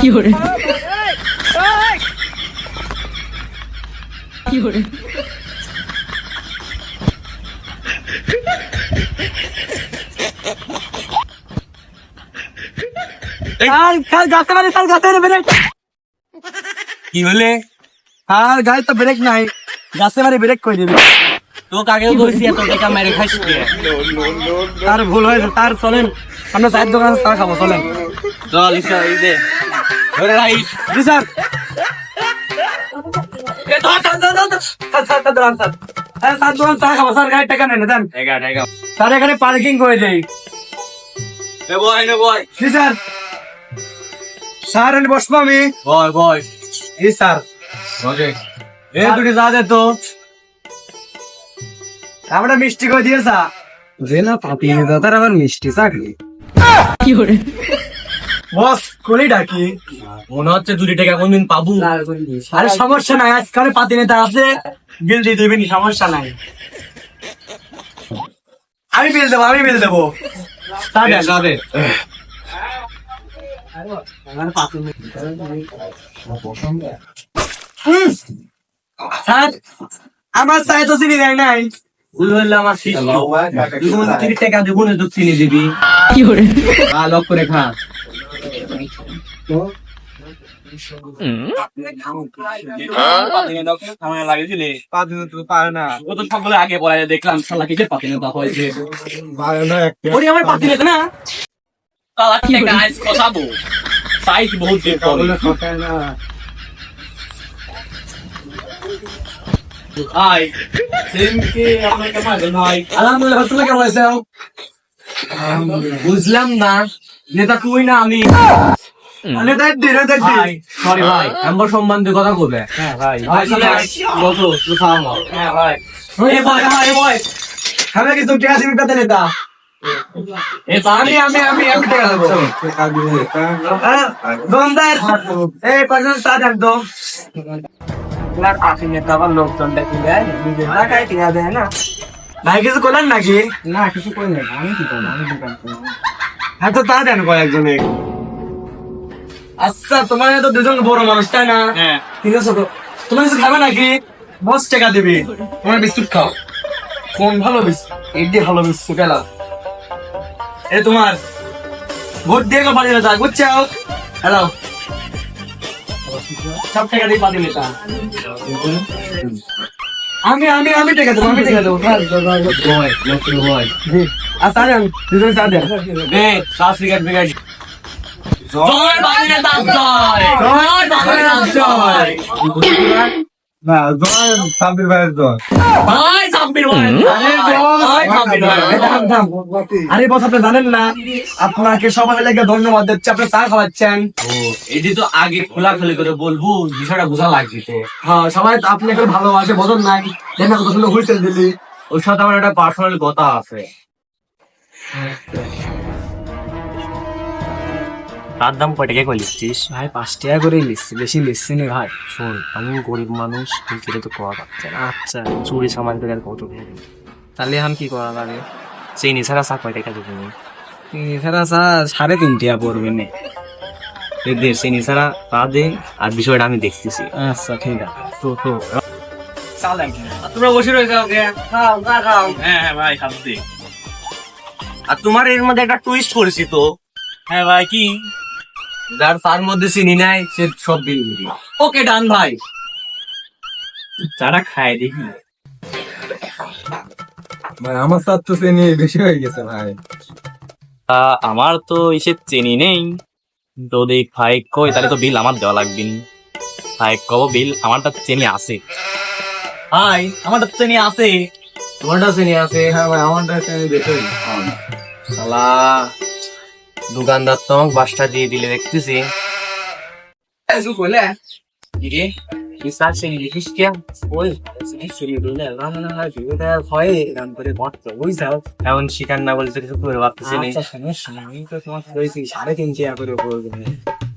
fiore, fiore, কাল গাতে মানে কাল গাতে ব্রেক কি হলে আর গাড়ি তো ব্রেক নাই গাছে মারে ব্রেক করে দিবি তো কাকেও কইছি এত টাকা মেরে খাইস কে তার ভুল হয়েছে তার চলেন আমরা চায়ের দোকানে চা খাবো চলেন চল ইসা এই দে ধরে রাইট জি স্যার এ ধর ধর ধর ধর স্যার দোকান স্যার হ্যাঁ স্যার দোকান চা খাবো স্যার গাড়ি টাকা নেন দেন টাকা স্যার এখানে পার্কিং করে দেই এ বয় জি স্যার স্যার আমি বসবো আমি বয় জি স্যার ওকে এ দুটি যা দে তো আমরা মিষ্টি করে দিয়েছা যে না পাতি দাদার আবার মিষ্টি চাকরি fiore, বস কোলি ডাকি মনে হচ্ছে 2 টাকা কোনদিন পাবো আরে সমস্যা নাই আজকাল পাতি নেতা আছে বিল দিয়ে দিবেন সমস্যা নাই আমি বিল দেবো তা দেন। যাবে স্যার আমার চাই তো চিনি দেয় নাই ভুল হইলে আমার শিষ্য দুগুণ 30 টাকা দুগুণ তো চিনি দিবি fiore, লক করে খা লাগিয়েছিলে পাতি তো পারে না ও তো সবগুলো আগে পড়ায় দেখলাম শালা কিসের পাতি নেতা হয়েছে পারে না একটা ওরে আমার পাতি নেতা না শালা কি গাইস কসাবো সাইজ বহুত বের বলে খায় না ভাই সেমকে আপনার কেমন আছেন ভাই আলহামদুলিল্লাহ তুমি কেমন আছো বুঝলাম না নেতা তুই না আমি নেতা দি ভাই সরি ভাই আমার সম্মান দিয়ে কথা কবে হ্যাঁ ভাই ভাই চলে বসো তুই খাও হ্যাঁ ভাই এ ভাই আমি কিছু টাকা দিবি পেতে নেতা এ পানি আমি টাকা দেবো দোকানদার এই পাঁচজন চা দেন তো আপনার পাশে নেতা আবার লোকজন দেখি দেয় নিজের টাকায় টাকা দেয় না ভাই কিছু করলেন নাকি না কিছু করলেন আমি কি করবো আমি দোকান করবো হ্যাঁ তো তা দেন কয়েকজনে আচ্ছা তোমার তো দুজন বড় মানুষ তাই না হ্যাঁ ঠিক আছে তো তোমার কিছু খাবে নাকি বস টাকা দিবি তোমার বিস্কুট খাও কোন ভালো বিস্কুট এটি ভালো বিস্কুট এলা এ তোমার ভোট দিয়ে পানি নেতা বুঝছো হ্যালো সব টাকা দিয়ে পানি নেতা আমি টাকা দেবো বয় লোক বয় আচ্ছা দেন দুজন চা দেন বে সাত সিগারেট বিগাড়ি জয় পানি নেতা জয় জয় পানি নেতা জয় না জয় সাবির ভাইয়ের জয় ভাই সাব্বির ভাই জয় সাব্বির ভাই আরে বস আপনি জানেন না আপনাকে সবাই লেগে ধন্যবাদ দিচ্ছি আপনি চা খাওয়াচ্ছেন ও এটি তো আগে খোলাখুলি করে বলবো বিষয়টা বোঝা লাগছে তো হ্যাঁ সবাই তো আপনাকে ভালোবাসে বোঝেন নাই দেখ না কত সুন্দর হুইসেল দিলি ওর সাথে আমার একটা পার্সোনাল কথা আছে তার দাম কয় টাকা করে লিখছিস ভাই 5 টাকা করে লিখছি বেশি লিখছি না ভাই শোন আমি গরিব মানুষ কিন্তু তো করা যাচ্ছে না আচ্ছা চুরি সামাল করে কত তাহলে এখন কি করা লাগে চিনি ছাড়া চা কয় টাকা দেবো এছাড়া চা 3.5 টাকা পড়বে না দে চিনি ছাড়া তা দে আর বিষয়টা আমি দেখতেছি আচ্ছা ঠিক আছে তো তোমরা বসে রয়েছে খাও খাও হ্যাঁ ভাই খাচ্ছি আর তোমার এর মধ্যে একটা টুইস্ট করেছি তো হ্যাঁ ভাই কি যার তার মধ্যে চিনি নাই সে সব বিল দিবি ওকে ডান ভাই যারা খায় দেখি ভাই আমার সাথে তো চিনি বেশি হয়ে গেছে ভাই আমার তো এসে চিনি নেই তো দেখ ভাই কই তাহলে তো বিল আমার দেওয়া লাগবে ভাই কব বিল আমারটা চিনি আছে ভাই আমারটা চিনি আছে তোমারটা চিনি আছে হ্যাঁ ভাই আমারটা চিনি বেশি শালা দোকানদার তো আমাকে বাসটা দিয়ে দিলে দেখতেছি এসু বলে কি রে তুই সার চিনি দেখিস কে ওই চিনি দিলে রান্না হয় ভিডিওটা হয় রান করে বটতো ওই যাও এমন শিকার না বলতে কিছু করে ভাবতেছি না সমস্যা নাই আমি তো তোমার কইছি 3.5 টাকা করে পড়বে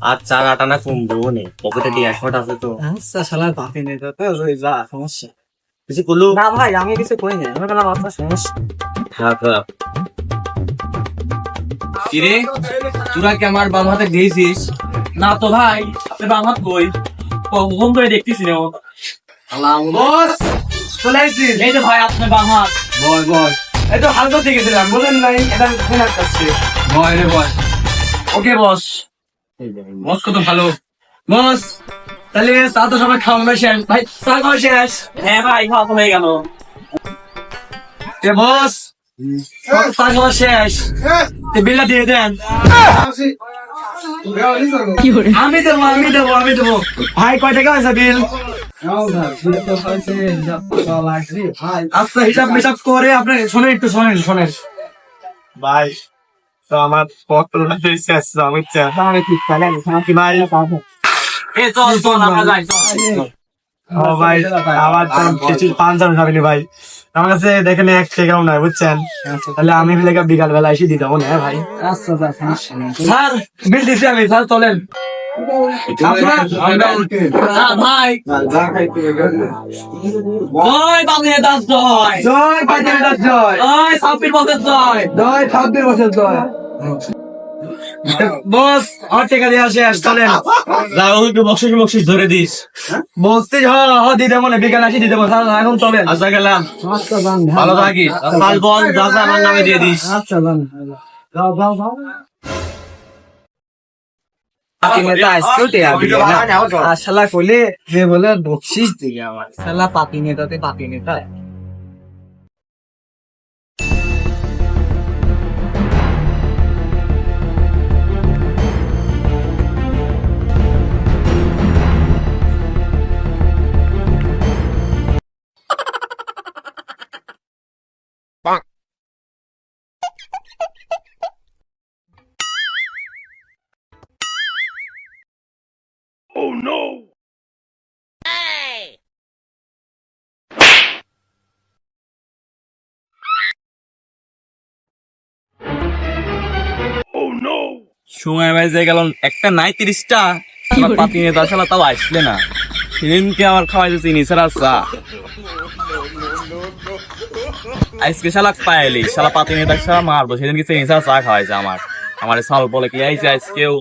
আর চা আটানা কমবেও নেই পকেটে দিয়ে 100 আছে তো আচ্ছা শালার বাপি নেই তো ওই যা সমস্যা কিছু করলো না ভাই আমি কিছু কই না আমি বললাম আপনার সমস্যা খারাপ কিরে তোরা কি আমার বাম হাতে দিয়েছিস না তো ভাই, আপনি বাংহাত কই? কখন ধরে দেখতেছি না। বস চলে আসছিস? এই যে ভাই আপনি বাংহাত। বল বল, এই তো হালকা থেকে গেছিলাম, বলেন নাই এটা ফেরাত আসছে। বল রে বল। ওকে বস। বস কত ভালো। বস তাহলে চা তো সবাই খাওয়া শেষ, ভাই চা খাওয়া শেষ। হ্যাঁ ভাই, খাওয়া তো হয়ে গেল। এ বস চা খাওয়া শেষ, বিলটা দিয়ে দেন। কি hore আমি দেবো। ভাই কয় টাকা হয়েছে বিল? আচ্ছা হিসাব মিসাব করে আপনি শোনেন, একটু শোনেন ভাই। তো আমার পত্রটা শেষ, আমি ঠিক কি ভাই। চল আমরা যাই, চল। ও ভাই আমার দাম কিছু পাঞ্জাবি যাবেনি ভাই, আমার কাছে দেখেন 1 টাকাও নাই বুঝছেন। তাহলে আমি বিকাল বেলা এসে দিয়ে দেবো না ভাই। স্যার বিল দিচ্ছি আমি, স্যার চলেন। ভাই জয় বাংলা দাস জয়, জয় পাটিয়া জয়, জয় সাব্বির বছর জয়। জয় 26 বছর জয়। বস আর টাকা দিয়ে আসে, চলেন। যাও একটু বকশিস ধরে দিস। বসতে দিয়ে দেবো না, বিকাল আসি দিয়ে দেবো, এখন চলেন। আচ্ছা গেলাম, ভালো থাকিস। কাল বল দাদা আমার নামে দিয়ে দিস। আচ্ছা যান, যাও। পাতি নেতা আজকেও টেয়া দিবে না। আর শালা কইলে যে বলে বকশিস দিবে আমার, শালা পাতি নেতা। সময় বাজে গেল একটা নাই 30টা, আমার পাতি নেতা শালা তাও আসলে না। সেদিনকে আমার খাওয়াইছে চিনি ছাড়া চা, আজকে শালা পাইলি শালা পাতি নেতা শালা মারবো। সেদিনকে চিনি ছাড়া চা খাওয়াইছে আমার সাল বলে কি আইছে আজকেও।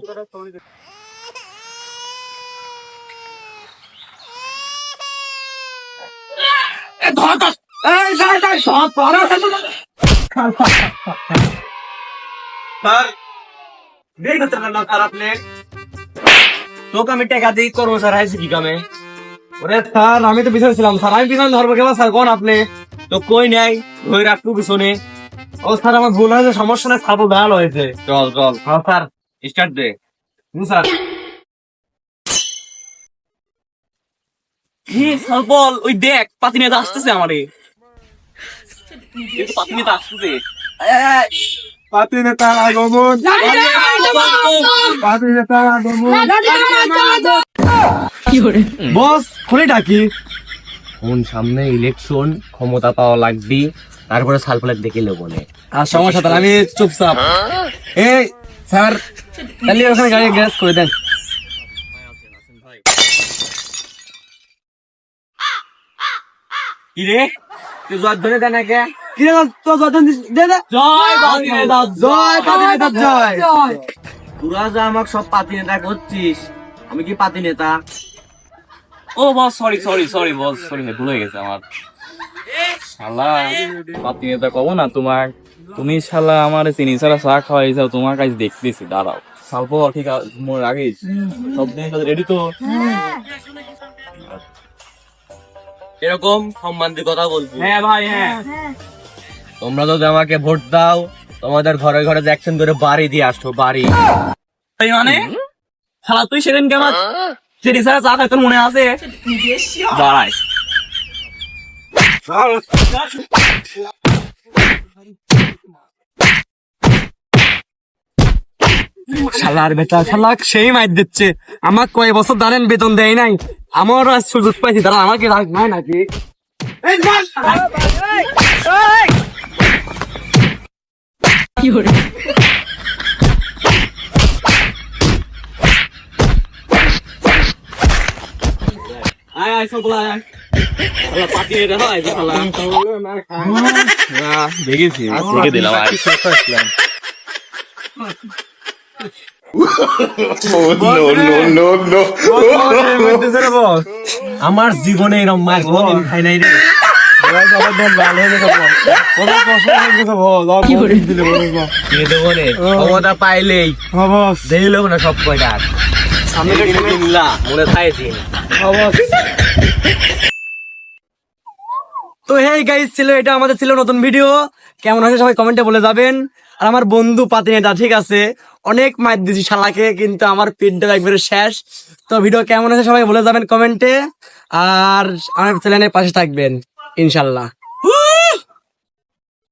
তোকে আমি টাকা দিয়ে করবো স্যার, আইসি কি কামে? ওরে স্যার আমি তো পিছনে ছিলাম স্যার, আমি পিছনে ধরবো কেমন স্যার কোন আপনি? তো কই নাই, ধরে রাখবো পিছনে। ও স্যার আমার ভুল হয়েছে, সমস্যা নাই, স্যার ভালো হয়েছে। চল হ্যাঁ স্যার, স্টার্ট দে। স্যার বল ওই দেখ পাতি নেতা আসতেছে আমারে, পাতি নেতা আসতেছে। পাতি নেতার আগমন, পাতি নেতার আগমন। কি hore বস খুলে ডাকি। কোন সামনে ইলেকশন, ক্ষমতা পাওয়া লাগবে, তারপরে সালফালের দেখে লো বলে। আর সমস্যা তাহলে আমি চুপচাপ। এই স্যার তাহলে ওখানে গাড়ি গ্যাস করে দেন। কি রে, তুই জয় ধরে দেন আগে। কি রে তো যতন দে দে। জয় পাতি নেতা জয় পাতি নেতার জয়। তোরা যা আমাকে সব পাতি নেতা করছিস, আমি কি পাতি নেতা? ও বস সরি বস, ভুল হয়ে গেছে আমার। শালা পাতি নেতা কব না তোমার, তুমি শালা আমার চিনি ছাড়া চা খাওয়াইছাও, তোমার কাছে দেখতেছি। দাঁড়াও স্বল্প ঠিক আছে, মোর আগে সব দিনের সাথে রেডি তো। এরকম সম্মান দিয়ে কথা বলবো। হ্যাঁ ভাই হ্যাঁ। তোমরা যদি আমাকে ভোট দাও, তোমাদের ঘরে ঘরে অ্যাকশন করে বাড়ি দিয়ে আসছো, বাড়ি। মানে শালা তুই সেদিন কেমন চিনি ছাড়া চা খাই, তোর মনে আছে? দাঁড়াই শালার বেটা, শালা সেই মাইর দিচ্ছে। আমার কয় বছর দাঁড়েন বেতন দেয় নাই, আমারও আজ সুযোগ পাইছি, তারা আমাকে রাগ নাই নাকি? কি hore আয় সব আয়। শালা পাতি নেতা হয় যে শালা। দেখেছি, দেখে দিলাম। আমার জীবনে এরকম মার কোনদিন খাই নাই রে। ক্ষমতা পাইলেই দেই লোক না সব কয়টা মনে থাকে দিন। তো হেই গাইস, ছিল এটা আমাদের ছিল নতুন ভিডিও। কেমন হয়েছে সবাই কমেন্টে বলে যাবেন। আর আমার বন্ধু পাতিনেটা ঠিক আছে, অনেক মাইর দিছি শালাকে, কিন্তু আমার পেটটা একবারে শেষ। তো ভিডিও কেমন হয়েছে সবাই বলে যাবেন কমেন্টে, আর আমার চ্যানেলের পাশে থাকবেন ইনশাল্লাহ।